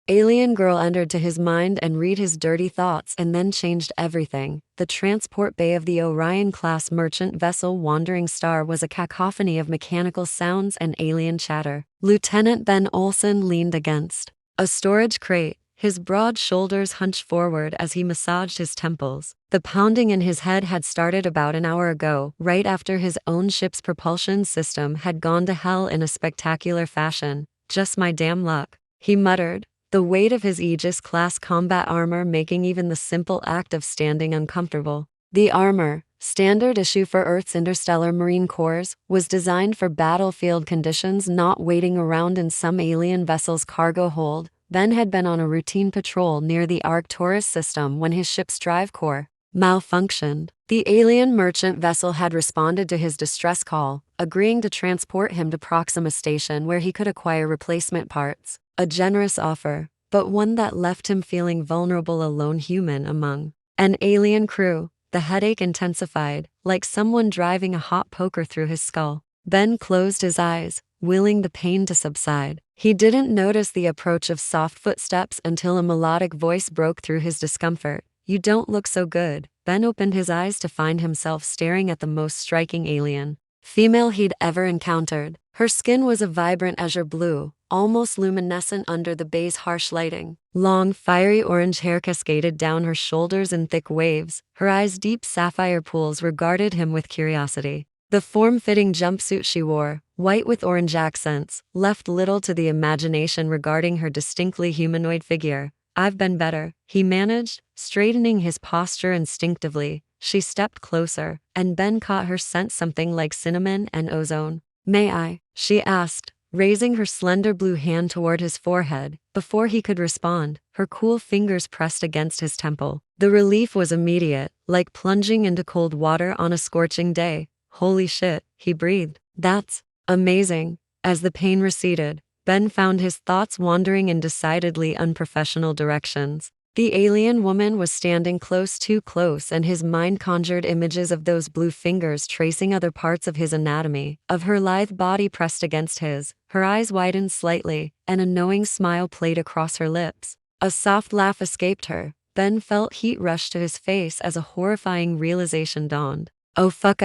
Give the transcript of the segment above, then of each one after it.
Alien girl entered to his mind and read his dirty thoughts and then changed everything. The transport bay of the Orion-class merchant vessel Wandering Star was a cacophony of mechanical sounds and alien chatter. Lieutenant Ben Olson leaned against a storage crate, his broad shoulders hunched forward as he massaged his temples. The pounding in his head had started about an hour ago, right after his own ship's propulsion system had gone to hell in a spectacular fashion. Just my damn luck, he muttered, the weight of his Aegis-class combat armor making even the simple act of standing uncomfortable. The armor, standard issue for Earth's interstellar marine corps, was designed for battlefield conditions, not waiting around in some alien vessel's cargo hold. Ben had been on a routine patrol near the Arcturus system when his ship's drive core malfunctioned. The alien merchant vessel had responded to his distress call, agreeing to transport him to Proxima Station where he could acquire replacement parts. A generous offer, but one that left him feeling vulnerable, a lone human among an alien crew. The headache intensified, like someone driving a hot poker through his skull. Ben closed his eyes, willing the pain to subside. He didn't notice the approach of soft footsteps until a melodic voice broke through his discomfort. You don't look so good. Ben opened his eyes to find himself staring at the most striking alien female he'd ever encountered. Her skin was a vibrant azure blue, almost luminescent under the bay's harsh lighting. Long, fiery orange hair cascaded down her shoulders in thick waves. Her eyes' deep sapphire pools regarded him with curiosity. The form-fitting jumpsuit she wore, white with orange accents, left little to the imagination regarding her distinctly humanoid figure. I've been better, he managed, straightening his posture instinctively. She stepped closer, and Ben caught her scent something like cinnamon and ozone. May I? She asked, raising her slender blue hand toward his forehead. Before he could respond, her cool fingers pressed against his temple. The relief was immediate, like plunging into cold water on a scorching day. Holy shit, he breathed. That's amazing. As the pain receded, Ben found his thoughts wandering in decidedly unprofessional directions. The alien woman was standing too close, and his mind conjured images of those blue fingers tracing other parts of his anatomy, of her lithe body pressed against his. Her eyes widened slightly, and a knowing smile played across her lips. A soft laugh escaped her. Ben felt heat rush to his face as a horrifying realization dawned. Oh fuck,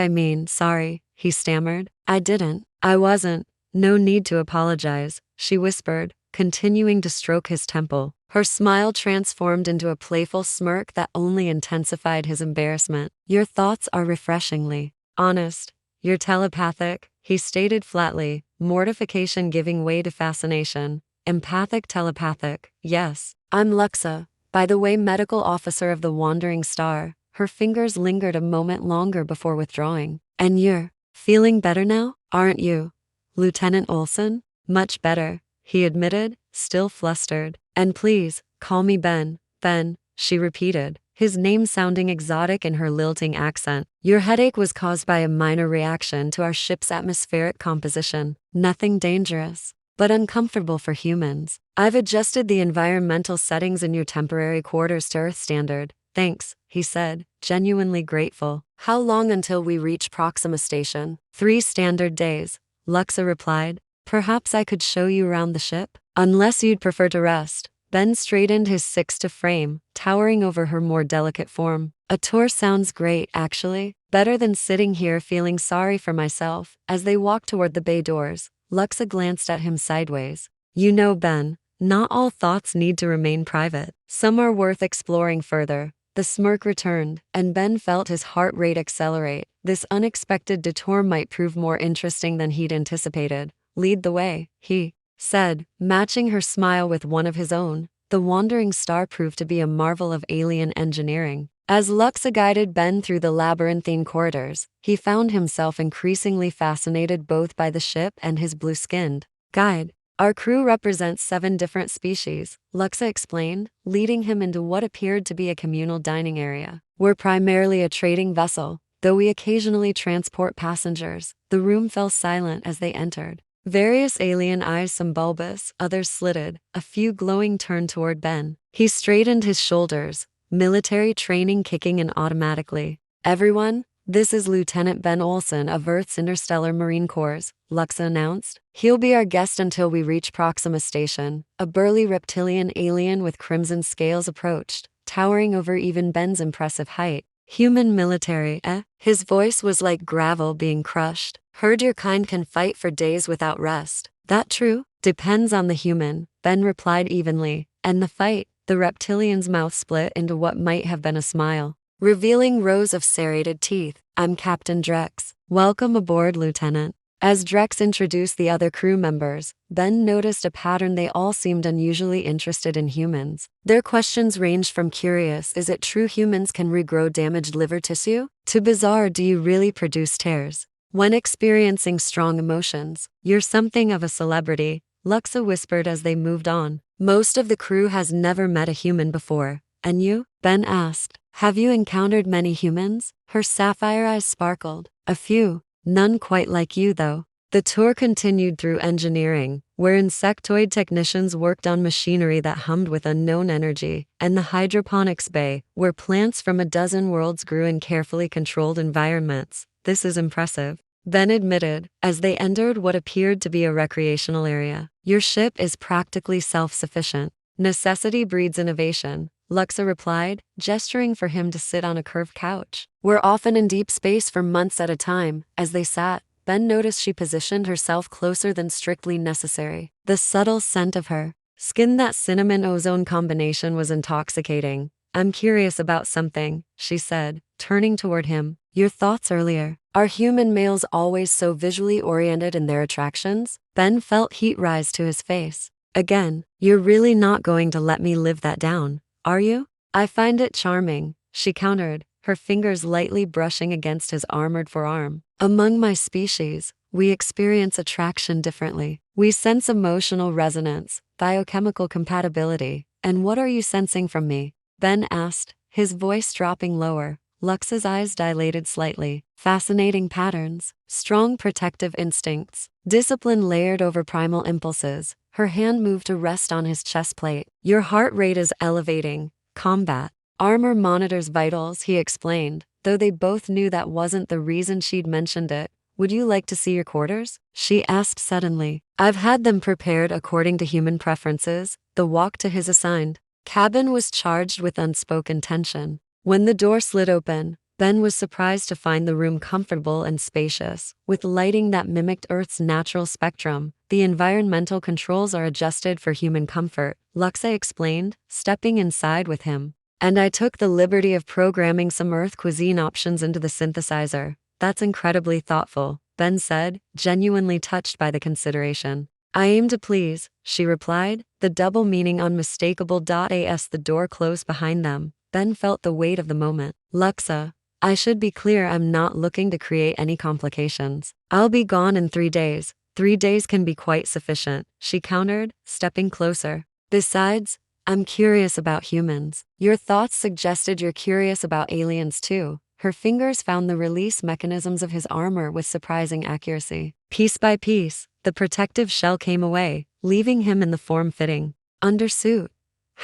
sorry, he stammered. I wasn't. No need to apologize, she whispered, continuing to stroke his temple. Her smile transformed into a playful smirk that only intensified his embarrassment. Your thoughts are refreshingly honest. You're telepathic, he stated flatly, mortification giving way to fascination. Empathic telepathic, yes. I'm Luxa, by the way, medical officer of the Wandering Star. Her fingers lingered a moment longer before withdrawing. And you're feeling better now, aren't you, Lieutenant Olson? Much better, he admitted, still flustered. And please, call me Ben. Ben, she repeated, his name sounding exotic in her lilting accent. Your headache was caused by a minor reaction to our ship's atmospheric composition. Nothing dangerous, but uncomfortable for humans. I've adjusted the environmental settings in your temporary quarters to Earth standard. Thanks, he said, genuinely grateful. How long until we reach Proxima Station? 3 standard days, Luxa replied. Perhaps I could show you around the ship? Unless you'd prefer to rest. Ben straightened his 6'2" frame, towering over her more delicate form. A tour sounds great, actually. Better than sitting here feeling sorry for myself. As they walked toward the bay doors, Luxa glanced at him sideways. You know, Ben, not all thoughts need to remain private. Some are worth exploring further. The smirk returned, and Ben felt his heart rate accelerate. This unexpected detour might prove more interesting than he'd anticipated. Lead the way, he said, matching her smile with one of his own. The Wandering Star proved to be a marvel of alien engineering. As Luxa guided Ben through the labyrinthine corridors, he found himself increasingly fascinated both by the ship and his blue-skinned guide. Our crew represents 7 different species, Luxa explained, leading him into what appeared to be a communal dining area. We're primarily a trading vessel, though we occasionally transport passengers. The room fell silent as they entered. Various alien eyes, some bulbous, others slitted, a few glowing, turned toward Ben. He straightened his shoulders, military training kicking in automatically. Everyone? "This is Lieutenant Ben Olson of Earth's Interstellar Marine Corps," Luxa announced. "He'll be our guest until we reach Proxima Station." A burly reptilian alien with crimson scales approached, towering over even Ben's impressive height. "Human military, eh?" His voice was like gravel being crushed. "Heard your kind can fight for days without rest. That true?" "Depends on the human," Ben replied evenly. "And the fight?" The reptilian's mouth split into what might have been a smile, revealing rows of serrated teeth. "I'm Captain Drex. Welcome aboard, Lieutenant." As Drex introduced the other crew members, Ben noticed a pattern. They all seemed unusually interested in humans. Their questions ranged from curious, "Is it true humans can regrow damaged liver tissue?" to bizarre, "Do you really produce tears when experiencing strong emotions?" "You're something of a celebrity," Luxa whispered as they moved on. "Most of the crew has never met a human before." "And you?" Ben asked. "Have you encountered many humans?" Her sapphire eyes sparkled. "A few. None quite like you, though." The tour continued through engineering, where insectoid technicians worked on machinery that hummed with unknown energy, and the hydroponics bay, where plants from a dozen worlds grew in carefully controlled environments. "This is impressive," Ben admitted, as they entered what appeared to be a recreational area. "Your ship is practically self-sufficient." "Necessity breeds innovation," Luxa replied, gesturing for him to sit on a curved couch. "We're often in deep space for months at a time." As they sat, Ben noticed she positioned herself closer than strictly necessary. The subtle scent of her skin, that cinnamon ozone combination, was intoxicating. "I'm curious about something," she said, turning toward him. "Your thoughts earlier. Are human males always so visually oriented in their attractions?" Ben felt heat rise to his face. "Again, you're really not going to let me live that down, are you?" "I find it charming," she countered, her fingers lightly brushing against his armored forearm. "Among my species, we experience attraction differently. We sense emotional resonance, biochemical compatibility." "And what are you sensing from me?" Ben asked, his voice dropping lower. Lux's eyes dilated slightly. "Fascinating patterns, strong protective instincts, discipline layered over primal impulses." Her hand moved to rest on his chest plate. "Your heart rate is elevating. Combat armor monitors vitals," he explained, though they both knew that wasn't the reason she'd mentioned it. "Would you like to see your quarters?" she asked suddenly. "I've had them prepared according to human preferences." The walk to his assigned cabin was charged with unspoken tension. When the door slid open, Ben was surprised to find the room comfortable and spacious, with lighting that mimicked Earth's natural spectrum. "The environmental controls are adjusted for human comfort," Luxa explained, stepping inside with him. "And I took the liberty of programming some Earth cuisine options into the synthesizer." "That's incredibly thoughtful," Ben said, genuinely touched by the consideration. "I aim to please," she replied, the double meaning unmistakable. As the door closed behind them, Ben felt the weight of the moment. "Luxa, I should be clear, I'm not looking to create any complications. I'll be gone in 3 days. 3 days can be quite sufficient," she countered, stepping closer. "Besides, I'm curious about humans." "Your thoughts suggested you're curious about aliens too." Her fingers found the release mechanisms of his armor with surprising accuracy. Piece by piece, the protective shell came away, leaving him in the form-fitting undersuit.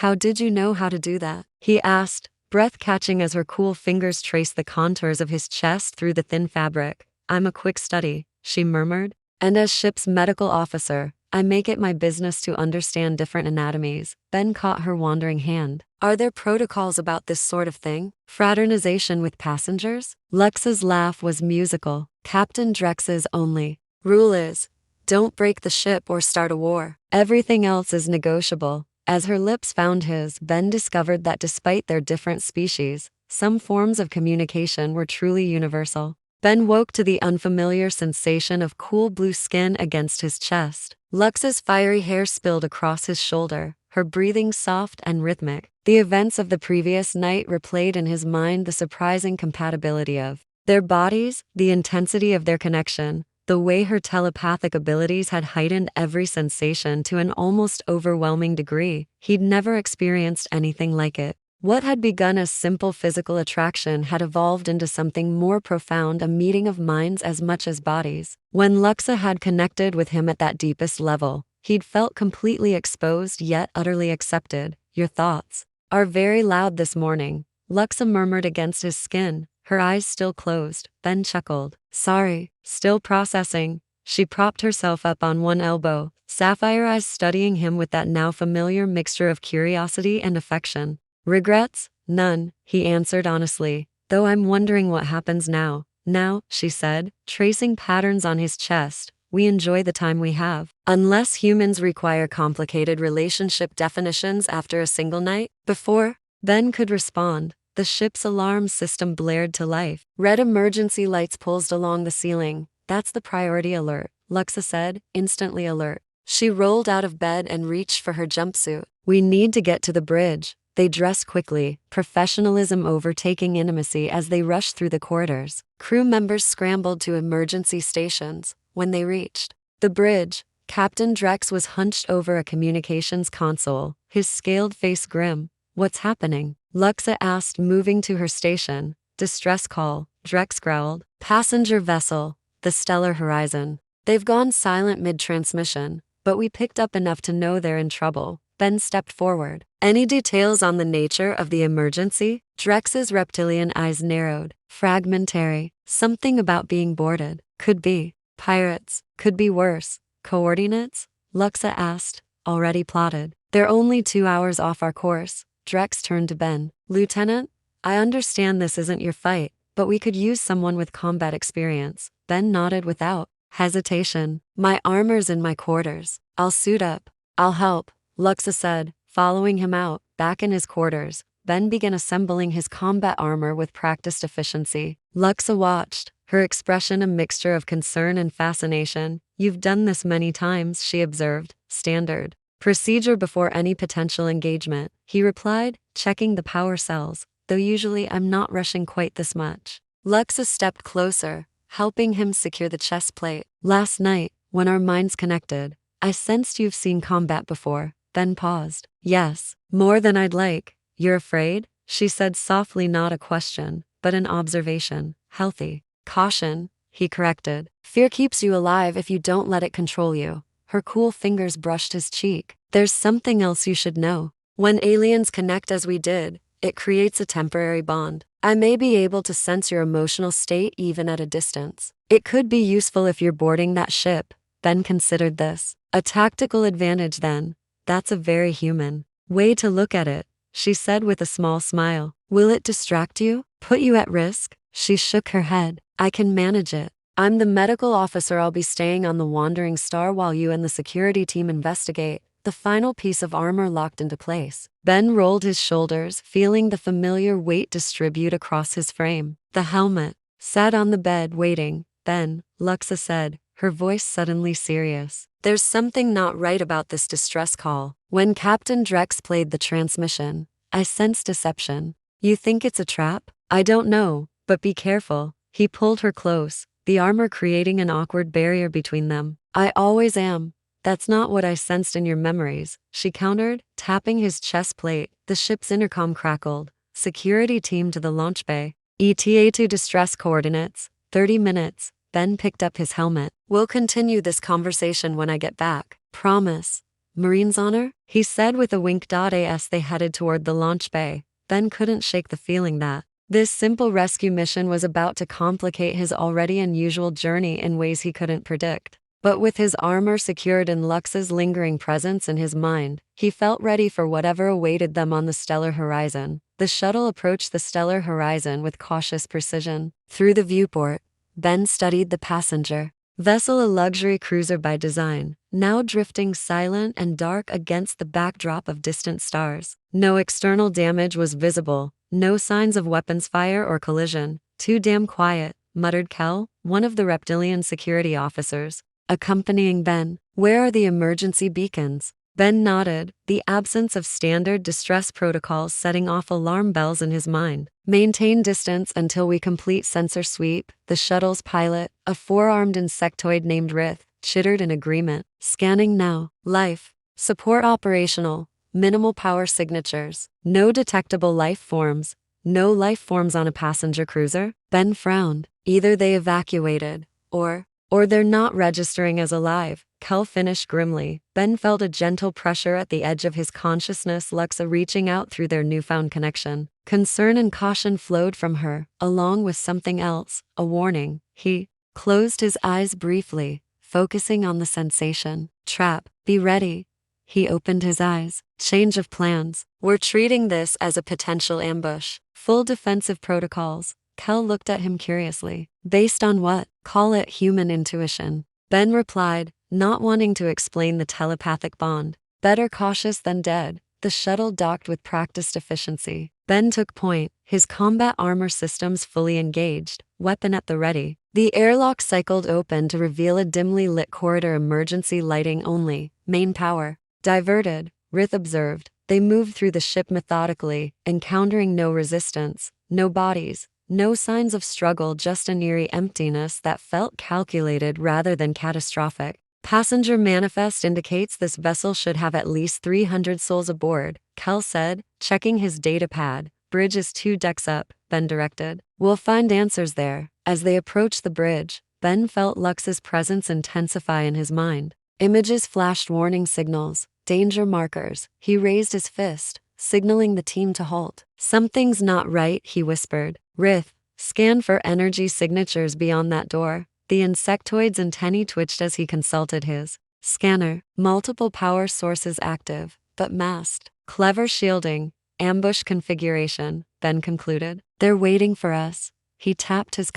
"How did you know how to do that?" he asked, breath catching as her cool fingers traced the contours of his chest through the thin fabric. "I'm a quick study," she murmured. "And as ship's medical officer, I make it my business to understand different anatomies." Ben caught her wandering hand. "Are there protocols about this sort of thing? Fraternization with passengers?" Lux's laugh was musical. "Captain Drex's only rule is, don't break the ship or start a war. Everything else is negotiable." As her lips found his, Ben discovered that despite their different species, some forms of communication were truly universal. Ben woke to the unfamiliar sensation of cool blue skin against his chest. Lux's fiery hair spilled across his shoulder, her breathing soft and rhythmic. The events of the previous night replayed in his mind, the surprising compatibility of their bodies, the intensity of their connection, the way her telepathic abilities had heightened every sensation to an almost overwhelming degree. He'd never experienced anything like it. What had begun as simple physical attraction had evolved into something more profound, a meeting of minds as much as bodies. When Luxa had connected with him at that deepest level, he'd felt completely exposed yet utterly accepted. "Your thoughts are very loud this morning," Luxa murmured against his skin, her eyes still closed. Ben chuckled. Sorry, still processing. She propped herself up on one elbow, sapphire eyes studying him with that now familiar mixture of curiosity and affection. Regrets? None, he answered honestly, though I'm wondering what happens now. Now, she said, tracing patterns on his chest, we enjoy the time we have. Unless humans require complicated relationship definitions after a single night. Before Ben could respond, the ship's alarm system blared to life. Red emergency lights pulsed along the ceiling. That's the priority alert, Luxa said, instantly alert. She rolled out of bed and reached for her jumpsuit. We need to get to the bridge. They dressed quickly, professionalism overtaking intimacy as they rushed through the corridors. Crew members scrambled to emergency stations. When they reached the bridge, Captain Drex was hunched over a communications console, his scaled face grim. What's happening? Luxa asked, moving to her station. Distress call, Drex growled. Passenger vessel, the Stellar Horizon. They've gone silent mid-transmission, but we picked up enough to know they're in trouble. Ben stepped forward. Any details on the nature of the emergency? Drex's reptilian eyes narrowed. Fragmentary. Something about being boarded. Could be pirates. Could be worse. Coordinates? Luxa asked. Already plotted. They're only 2 hours off our course. Drex turned to Ben. Lieutenant, I understand this isn't your fight, but we could use someone with combat experience. Ben nodded without hesitation. My armor's in my quarters. I'll suit up. I'll help, Luxa said, following him out. Back in his quarters, Ben began assembling his combat armor with practiced efficiency. Luxa watched, her expression a mixture of concern and fascination. You've done this many times, she observed. Standard procedure before any potential engagement, he replied, checking the power cells, though usually I'm not rushing quite this much. Luxa stepped closer, helping him secure the chest plate. Last night, when our minds connected, I sensed you've seen combat before. Ben paused. Yes, more than I'd like. You're afraid? She said softly, not a question, but an observation. Healthy. Caution, he corrected. Fear keeps you alive if you don't let it control you. Her cool fingers brushed his cheek. There's something else you should know. When aliens connect as we did, it creates a temporary bond. I may be able to sense your emotional state even at a distance. It could be useful if you're boarding that ship. Ben considered this. A tactical advantage then. That's a very human way to look at it, she said with a small smile. Will it distract you? Put you at risk? She shook her head. I can manage it. I'm the medical officer. I'll be staying on the Wandering Star while you and the security team investigate. The final piece of armor locked into place. Ben rolled his shoulders, feeling the familiar weight distribute across his frame. The helmet sat on the bed waiting. Ben, Luxa said, her voice suddenly serious. There's something not right about this distress call. When Captain Drex played the transmission, I sensed deception. You think it's a trap? I don't know, but be careful. He pulled her close, the armor creating an awkward barrier between them. I always am. That's not what I sensed in your memories, she countered, tapping his chest plate. The ship's intercom crackled. Security team to the launch bay. ETA to distress coordinates. 30 minutes. Ben picked up his helmet. We'll continue this conversation when I get back. Promise. Marine's honor? He said with a wink. As they headed toward the launch bay, Ben couldn't shake the feeling that this simple rescue mission was about to complicate his already unusual journey in ways he couldn't predict. But with his armor secured and Luxa's lingering presence in his mind, he felt ready for whatever awaited them on the Stellar Horizon. The shuttle approached the Stellar Horizon with cautious precision. Through the viewport, Ben studied the passenger vessel, a luxury cruiser by design, now drifting silent and dark against the backdrop of distant stars. No external damage was visible, no signs of weapons fire or collision. Too damn quiet, muttered Kel, one of the reptilian security officers, accompanying Ben. Where are the emergency beacons? Ben nodded, the absence of standard distress protocols setting off alarm bells in his mind. Maintain distance until we complete sensor sweep. The shuttle's pilot, a four-armed insectoid named Rith, chittered in agreement. Scanning now. Life support operational. Minimal power signatures. No detectable life forms. No life forms on a passenger cruiser? Ben frowned. Either they evacuated, or Or they're not registering as alive, Kel finished grimly. Ben felt a gentle pressure at the edge of his consciousness, Luxa reaching out through their newfound connection. Concern and caution flowed from her, along with something else, a warning. He closed his eyes briefly, focusing on the sensation. Trap, be ready. He opened his eyes. Change of plans. We're treating this as a potential ambush. Full defensive protocols. Kel looked at him curiously. Based on what? Call it human intuition. Ben replied, not wanting to explain the telepathic bond. Better cautious than dead. The shuttle docked with practiced efficiency. Ben took point, his combat armor systems fully engaged, weapon at the ready. The airlock cycled open to reveal a dimly lit corridor, emergency lighting only, main power diverted, Rith observed. They moved through the ship methodically, encountering no resistance, no bodies, no signs of struggle, just an eerie emptiness that felt calculated rather than catastrophic. Passenger manifest indicates this vessel should have at least 300 souls aboard, Kel said, checking his data pad. Bridge is 2 decks up, Ben directed. We'll find answers there. As they approached the bridge, Ben felt Lux's presence intensify in his mind. Images flashed warning signals, danger markers. He raised his fist, signaling the team to halt. Something's not right, he whispered. Rith, scan for energy signatures beyond that door. The insectoid's antennae twitched as he consulted his scanner. Multiple power sources active, but masked. Clever shielding. Ambush configuration, Ben concluded. They're waiting for us. He tapped his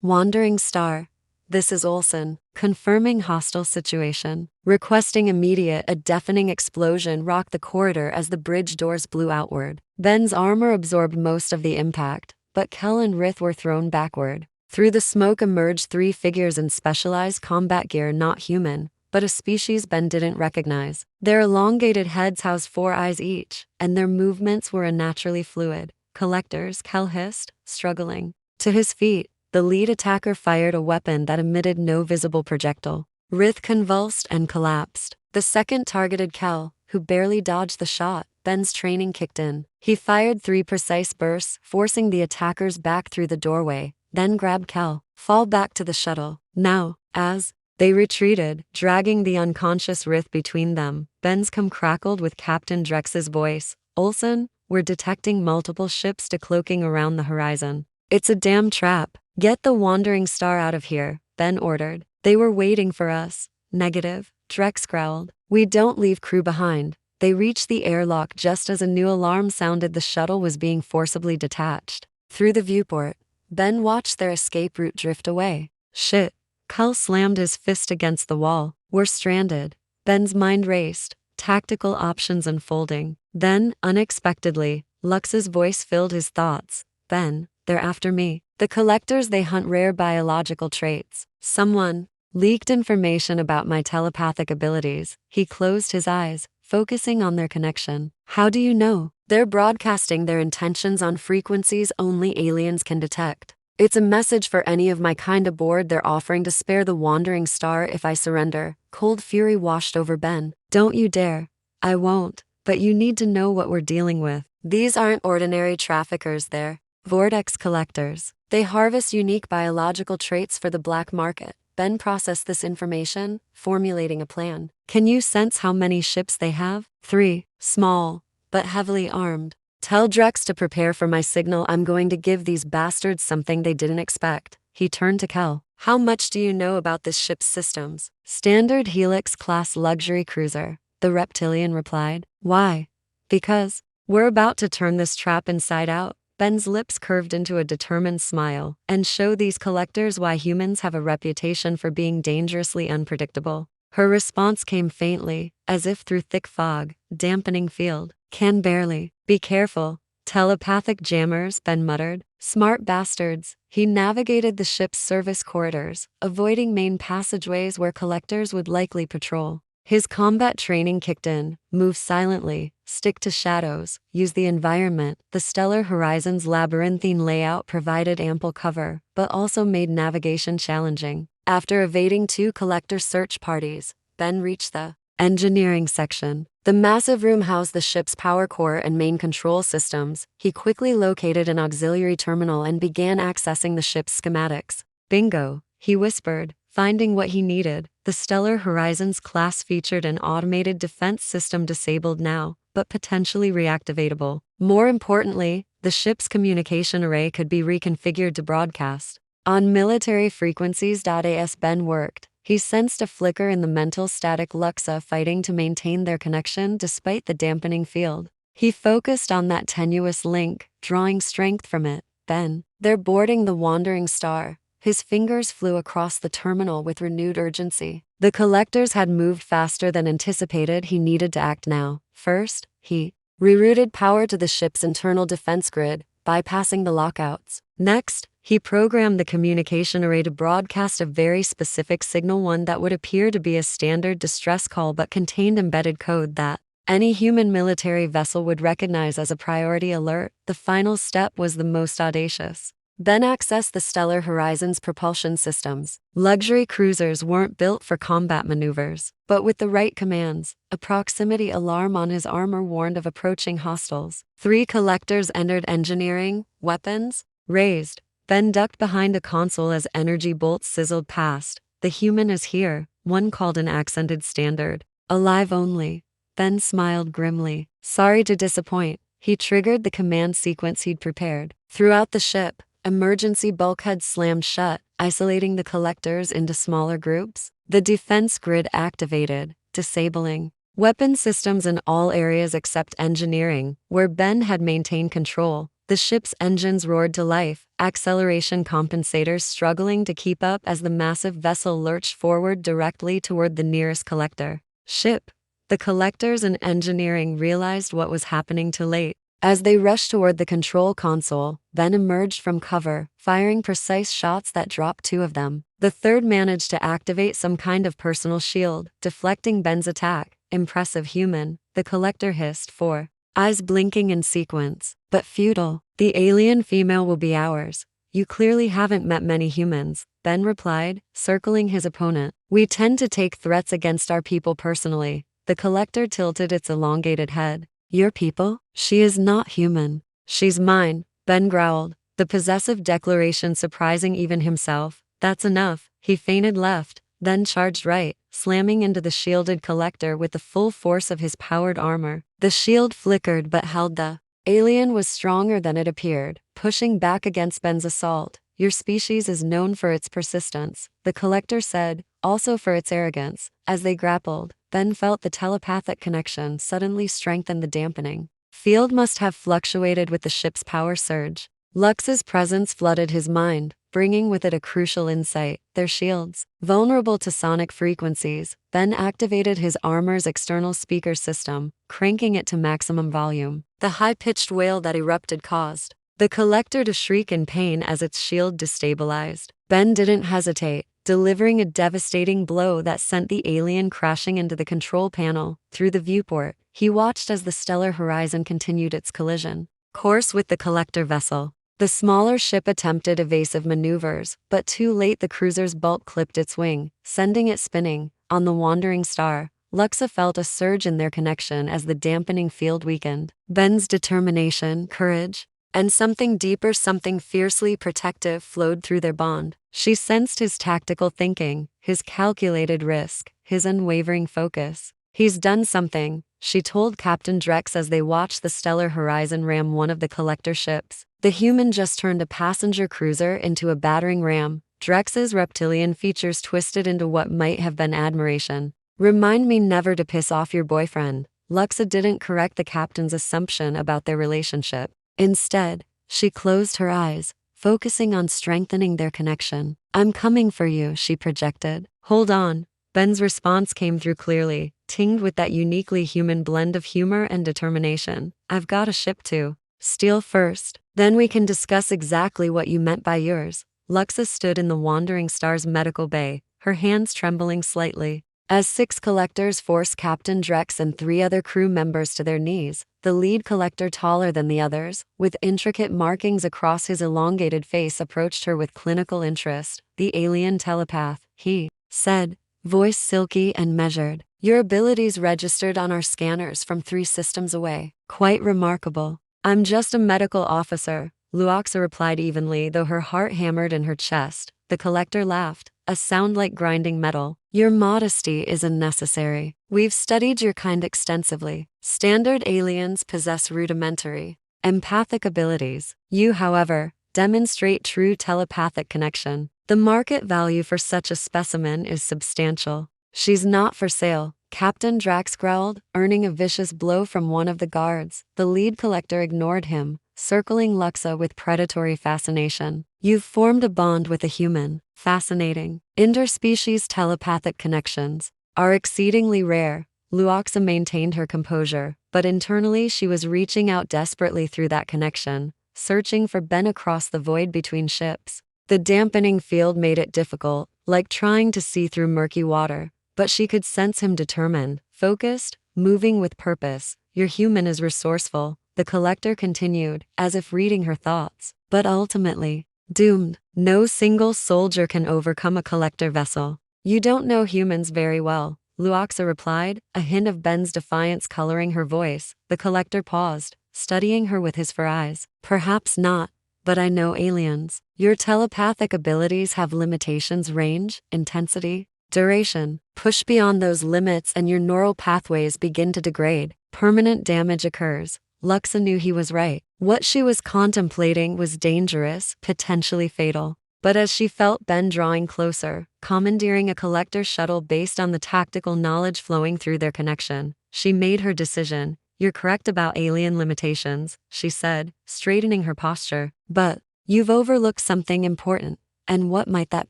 wandering star. This is Olsen, confirming hostile situation. Requesting immediate. A deafening explosion rocked the corridor as the bridge doors blew outward. Ben's armor absorbed most of the impact, but Kel and Rith were thrown backward. Through the smoke emerged 3 figures in specialized combat gear, not human, but a species Ben didn't recognize. Their elongated heads housed 4 eyes each, and their movements were unnaturally fluid. Collectors, Kel hissed, struggling. To his feet, the lead attacker fired a weapon that emitted no visible projectile. Rith convulsed and collapsed. The second targeted Kel, who barely dodged the shot. Ben's training kicked in. He fired 3 precise bursts, forcing the attackers back through the doorway, then grabbed Kel. Fall back to the shuttle. Now, as they retreated, dragging the unconscious Rith between them, Ben's crackled with Captain Drex's voice. Olsen, we're detecting multiple ships decloaking around the horizon. It's a damn trap. Get the wandering star out of here, Ben ordered. They were waiting for us. Negative, Drex growled. We don't leave crew behind. They reached the airlock just as a new alarm sounded. The shuttle was being forcibly detached. Through the viewport, Ben watched their escape route drift away. Shit. Kel slammed his fist against the wall. We're stranded. Ben's mind raced, tactical options unfolding. Then, unexpectedly, Lux's voice filled his thoughts. Ben, they're after me. The collectors, they hunt rare biological traits. Someone leaked information about my telepathic abilities. He closed his eyes, focusing on their connection. How do you know? They're broadcasting their intentions on frequencies only aliens can detect. It's a message for any of my kind aboard. They're offering to spare the wandering star if I surrender. Cold fury washed over Ben. Don't you dare. I won't. But you need to know what we're dealing with. These aren't ordinary traffickers, they're vortex collectors. They harvest unique biological traits for the black market. Ben processed this information, formulating a plan. Can you sense how many ships they have? 3, small, but heavily armed. Tell Drex to prepare for my signal. I'm going to give these bastards something they didn't expect. He turned to Kel. How much do you know about this ship's systems? Standard Helix-class luxury cruiser, the reptilian replied. Why? Because we're about to turn this trap inside out. Ben's lips curved into a determined smile, and show these collectors why humans have a reputation for being dangerously unpredictable. Her response came faintly, as if through thick fog, dampening field. Can barely. Be careful. Telepathic jammers, Ben muttered. Smart bastards. He navigated the ship's service corridors, avoiding main passageways where collectors would likely patrol. His combat training kicked in. Move silently, stick to shadows, use the environment. The stellar horizon's labyrinthine layout provided ample cover, but also made navigation challenging. After evading 2 collector search parties, Ben reached the engineering section. The massive room housed the ship's power core and main control systems. He quickly located an auxiliary terminal and began accessing the ship's schematics. Bingo, he whispered, Finding what he needed, the Stellar Horizons class featured an automated defense system disabled now, but potentially reactivatable. More importantly, the ship's communication array could be reconfigured to broadcast on military frequencies. As Ben worked, he sensed a flicker in the mental static Luxa fighting to maintain their connection despite the dampening field. He focused on that tenuous link, drawing strength from it. Then, they're boarding the Wandering Star. His fingers flew across the terminal with renewed urgency. The collectors had moved faster than anticipated. He needed to act now. First, he rerouted power to the ship's internal defense grid, bypassing the lockouts. Next, he programmed the communication array to broadcast a very specific signal, one that would appear to be a standard distress call but contained embedded code that any human military vessel would recognize as a priority alert. The final step was the most audacious. Ben accessed the Stellar Horizons propulsion systems. Luxury cruisers weren't built for combat maneuvers, but with the right commands, a proximity alarm on his armor warned of approaching hostiles. 3 collectors entered engineering, weapons raised. Ben ducked behind a console as energy bolts sizzled past. The human is here, one called an accented standard. Alive only. Ben smiled grimly. Sorry to disappoint. He triggered the command sequence he'd prepared. Throughout the ship, emergency bulkheads slammed shut, isolating the collectors into smaller groups. The defense grid activated, disabling weapon systems in all areas except engineering, where Ben had maintained control. The ship's engines roared to life, acceleration compensators struggling to keep up as the massive vessel lurched forward directly toward the nearest collector ship. The collectors and engineering realized what was happening too late. As they rushed toward the control console, Ben emerged from cover, firing precise shots that dropped 2 of them. The third managed to activate some kind of personal shield, deflecting Ben's attack. Impressive human, the collector hissed, 4 eyes blinking in sequence. But futile. The alien female will be ours. You clearly haven't met many humans, Ben replied, circling his opponent. We tend to take threats against our people personally. The collector tilted its elongated head. Your people? She is not human. She's mine, Ben growled, the possessive declaration surprising even himself. That's enough. He feinted left, then charged right, slamming into the shielded collector with the full force of his powered armor. The shield flickered but held. The alien was stronger than it appeared, pushing back against Ben's assault. Your species is known for its persistence, the collector said, also for its arrogance. As they grappled, Ben felt the telepathic connection suddenly strengthen. The dampening field must have fluctuated with the ship's power surge. Lux's presence flooded his mind, bringing with it a crucial insight. Their shields, vulnerable to sonic frequencies. Ben activated his armor's external speaker system, cranking it to maximum volume. The high-pitched wail that erupted caused the collector to shriek in pain as its shield destabilized. Ben didn't hesitate, delivering a devastating blow that sent the alien crashing into the control panel. Through the viewport, he watched as the Stellar Horizon continued its collision course with the collector vessel. The smaller ship attempted evasive maneuvers, but too late the cruiser's bulk clipped its wing, sending it spinning. On the Wandering Star, Luxa felt a surge in their connection as the dampening field weakened. Ben's determination, courage, and something deeper, something fiercely protective flowed through their bond. She sensed his tactical thinking, his calculated risk, his unwavering focus. He's done something, she told Captain Drex as they watched the Stellar Horizon ram one of the collector ships. The human just turned a passenger cruiser into a battering ram. Drex's reptilian features twisted into what might have been admiration. Remind me never to piss off your boyfriend. Luxa didn't correct the captain's assumption about their relationship. Instead, she closed her eyes, focusing on strengthening their connection. I'm coming for you, she projected. Hold on. Ben's response came through clearly, tinged with that uniquely human blend of humor and determination. I've got a ship to steal first. Then we can discuss exactly what you meant by yours. Luxa stood in the Wandering Star's medical bay, her hands trembling slightly. As 6 collectors forced Captain Drex and 3 other crew members to their knees, the lead collector, taller than the others, with intricate markings across his elongated face, approached her with clinical interest. The alien telepath, he said, voice silky and measured. Your abilities registered on our scanners from 3 systems away. Quite remarkable. I'm just a medical officer, Luoxa replied evenly, though her heart hammered in her chest. The collector laughed, a sound like grinding metal. Your modesty is unnecessary. We've studied your kind extensively. Standard aliens possess rudimentary, empathic abilities. You, however, demonstrate true telepathic connection. The market value for such a specimen is substantial. She's not for sale, Captain Drax growled, earning a vicious blow from one of the guards. The lead collector ignored him, circling Luxa with predatory fascination. You've formed a bond with a human. Fascinating. Interspecies telepathic connections are exceedingly rare. Luxa maintained her composure, but internally she was reaching out desperately through that connection, searching for Ben across the void between ships. The dampening field made it difficult, like trying to see through murky water, but she could sense him determined, focused, moving with purpose. Your human is resourceful, the collector continued, as if reading her thoughts, but ultimately doomed. No single soldier can overcome a collector vessel. You don't know humans very well, Luxa replied, a hint of Ben's defiance coloring her voice. The collector paused, studying her with his fur eyes. Perhaps not, but I know aliens. Your telepathic abilities have limitations: range, intensity, duration. Push beyond those limits and your neural pathways begin to degrade. Permanent damage occurs. Luxa knew he was right. What she was contemplating was dangerous, potentially fatal. But as she felt Ben drawing closer, commandeering a collector shuttle based on the tactical knowledge flowing through their connection, she made her decision. You're correct about alien limitations, she said, straightening her posture. But you've overlooked something important. And what might that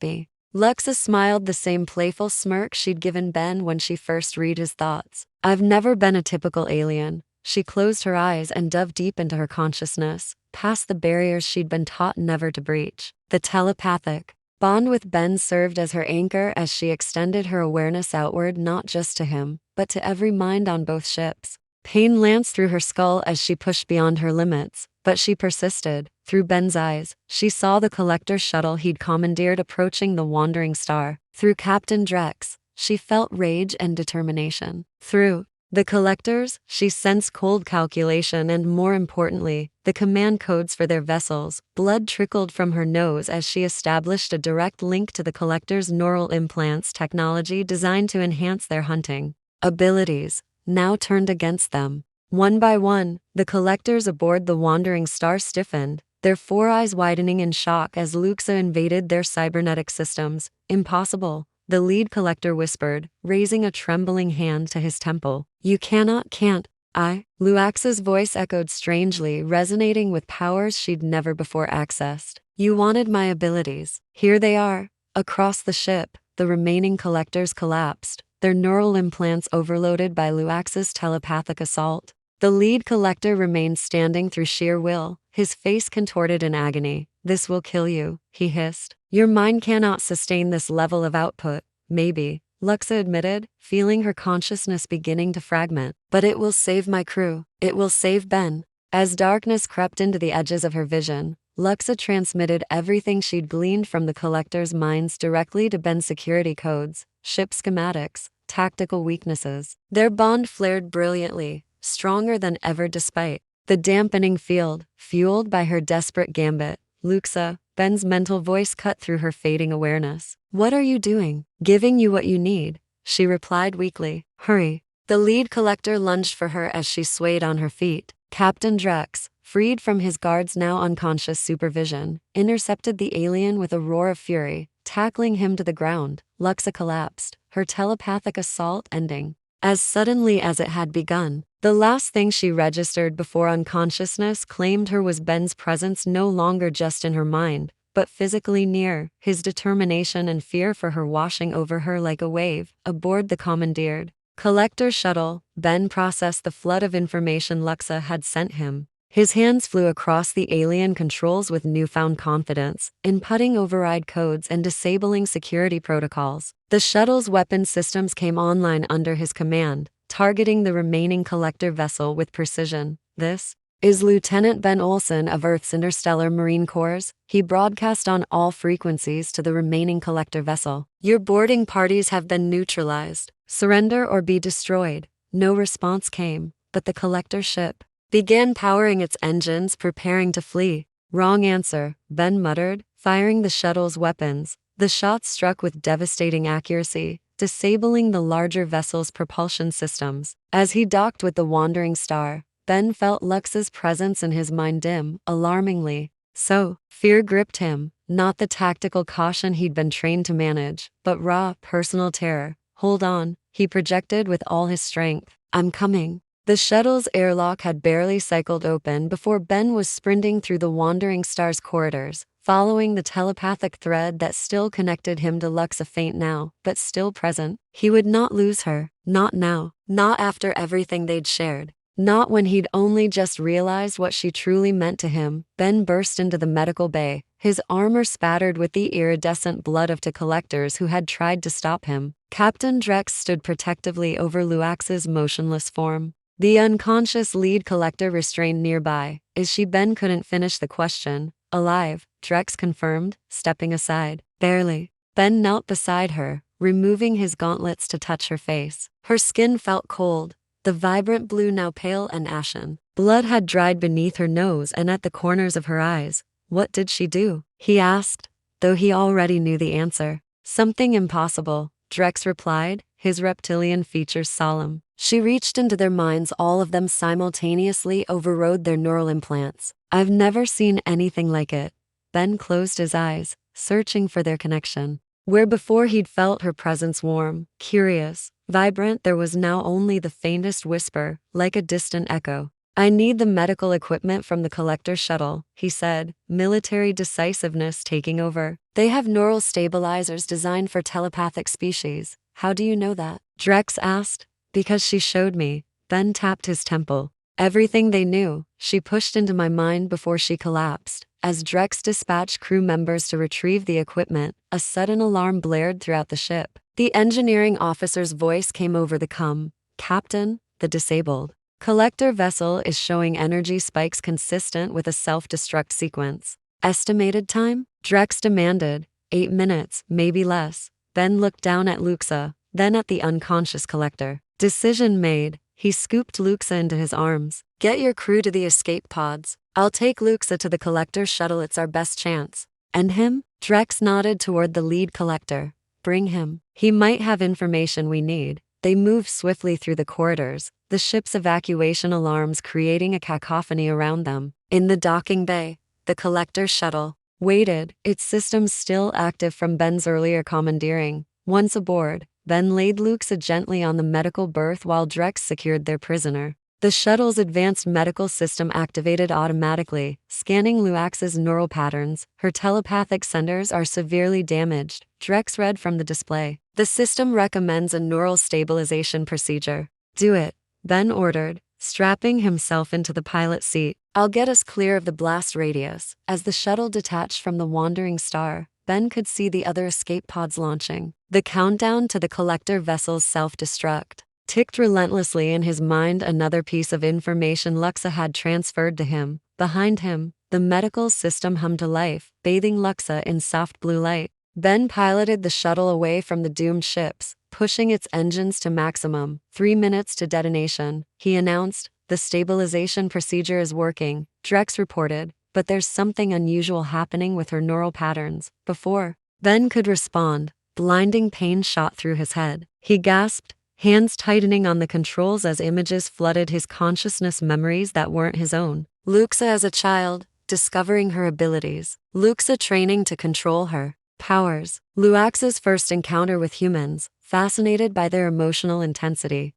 be? Luxa smiled, the same playful smirk she'd given Ben when she first read his thoughts. I've never been a typical alien. She closed her eyes and dove deep into her consciousness, past the barriers she'd been taught never to breach. The telepathic bond with Ben served as her anchor as she extended her awareness outward, not just to him, but to every mind on both ships. Pain lanced through her skull as she pushed beyond her limits, but she persisted. Through Ben's eyes, she saw the collector shuttle he'd commandeered approaching the wandering star. Through Captain Drax, she felt rage and determination. Through the collectors, she sensed cold calculation and, more importantly, the command codes for their vessels. Blood trickled from her nose as she established a direct link to the collectors' neural implants technology designed to enhance their hunting abilities, now turned against them. One by one, the collectors aboard the wandering star stiffened, their four eyes widening in shock as Luxa invaded their cybernetic systems. Impossible, the lead collector whispered, raising a trembling hand to his temple. You can't I? Luxa's voice echoed strangely, resonating with powers she'd never before accessed. You wanted my abilities. Here they are. Across the ship, the remaining collectors collapsed, their neural implants overloaded by Luxa's telepathic assault. The lead collector remained standing through sheer will, his face contorted in agony. This will kill you, he hissed. Your mind cannot sustain this level of output. Maybe, Luxa admitted, feeling her consciousness beginning to fragment. But it will save my crew. It will save Ben. As darkness crept into the edges of her vision, Luxa transmitted everything she'd gleaned from the collector's minds directly to Ben's security codes, ship schematics, tactical weaknesses. Their bond flared brilliantly, stronger than ever despite the dampening field, fueled by her desperate gambit. Luxa, Ben's mental voice cut through her fading awareness. What are you doing? Giving you what you need, she replied weakly. Hurry. The lead collector lunged for her as she swayed on her feet. Captain Drax, freed from his guard's now unconscious supervision, intercepted the alien with a roar of fury, tackling him to the ground. Luxa collapsed, her telepathic assault ending as suddenly as it had begun. The last thing she registered before unconsciousness claimed her was Ben's presence, no longer just in her mind, but physically near, his determination and fear for her washing over her like a wave. Aboard the commandeered collector shuttle, Ben processed the flood of information Luxa had sent him. His hands flew across the alien controls with newfound confidence, inputting override codes and disabling security protocols. The shuttle's weapon systems came online under his command, targeting the remaining collector vessel with precision. This is Lieutenant Ben Olson of Earth's Interstellar Marine Corps. He broadcast on all frequencies to the remaining collector vessel. Your boarding parties have been neutralized. Surrender or be destroyed. No response came, but the collector ship began powering its engines, preparing to flee. Wrong answer, Ben muttered, firing the shuttle's weapons. The shot struck with devastating accuracy, disabling the larger vessel's propulsion systems. As he docked with the wandering star, Ben felt Lux's presence in his mind dim, alarmingly. So, fear gripped him, not the tactical caution he'd been trained to manage, but raw, personal terror. Hold on, he projected with all his strength. I'm coming. The shuttle's airlock had barely cycled open before Ben was sprinting through the wandering star's corridors, following the telepathic thread that still connected him to Lux, a faint now, but still present. He would not lose her. Not now. Not after everything they'd shared. Not when he'd only just realized what she truly meant to him. Ben burst into the medical bay, his armor spattered with the iridescent blood of two collectors who had tried to stop him. Captain Drex stood protectively over Luax's motionless form. The unconscious lead collector restrained nearby. Is she? Ben couldn't finish the question. Alive, Drex confirmed, stepping aside. Barely. Ben knelt beside her, removing his gauntlets to touch her face. Her skin felt cold, the vibrant blue now pale and ashen. Blood had dried beneath her nose and at the corners of her eyes. What did she do? He asked, though he already knew the answer. Something impossible, Drex replied, his reptilian features solemn. She reached into their minds, all of them simultaneously overrode their neural implants. I've never seen anything like it. Ben closed his eyes, searching for their connection. Where before he'd felt her presence warm, curious, vibrant, there was now only the faintest whisper, like a distant echo. I need the medical equipment from the collector shuttle, he said, military decisiveness taking over. They have neural stabilizers designed for telepathic species. How do you know that? Drex asked. Because she showed me. Ben tapped his temple. Everything they knew, she pushed into my mind before she collapsed. As Drex dispatched crew members to retrieve the equipment, a sudden alarm blared throughout the ship. The engineering officer's voice came over the comm. Captain, the disabled collector vessel is showing energy spikes consistent with a self-destruct sequence. Estimated time? Drex demanded. 8 minutes, maybe less. Ben looked down at Luxa, then at the unconscious collector. Decision made. He scooped Luxa into his arms. Get your crew to the escape pods. I'll take Luxa to the collector's shuttle, it's our best chance. And him? Drex nodded toward the lead collector. Bring him. He might have information we need. They moved swiftly through the corridors, the ship's evacuation alarms creating a cacophony around them. In the docking bay, the collector's shuttle waited, its systems still active from Ben's earlier commandeering. Once aboard, Ben laid Luxa gently on the medical berth while Drex secured their prisoner. The shuttle's advanced medical system activated automatically, scanning Luax's neural patterns. Her telepathic centers are severely damaged, Drex read from the display. The system recommends a neural stabilization procedure. Do it, Ben ordered, strapping himself into the pilot seat. I'll get us clear of the blast radius. As the shuttle detached from the wandering star, Ben could see the other escape pods launching. The countdown to the collector vessel's self-destruct ticked relentlessly in his mind. Another piece of information Luxa had transferred to him. Behind him, the medical system hummed to life, bathing Luxa in soft blue light. Ben piloted the shuttle away from the doomed ships, pushing its engines to maximum. 3 minutes to detonation, he announced. The stabilization procedure is working, Drex reported, but there's something unusual happening with her neural patterns. Before Ben could respond, blinding pain shot through his head. He gasped, hands tightening on the controls as images flooded his consciousness, memories that weren't his own. Luxa as a child, discovering her abilities. Luxa training to control her powers. Luax's first encounter with humans, fascinated by their emotional intensity.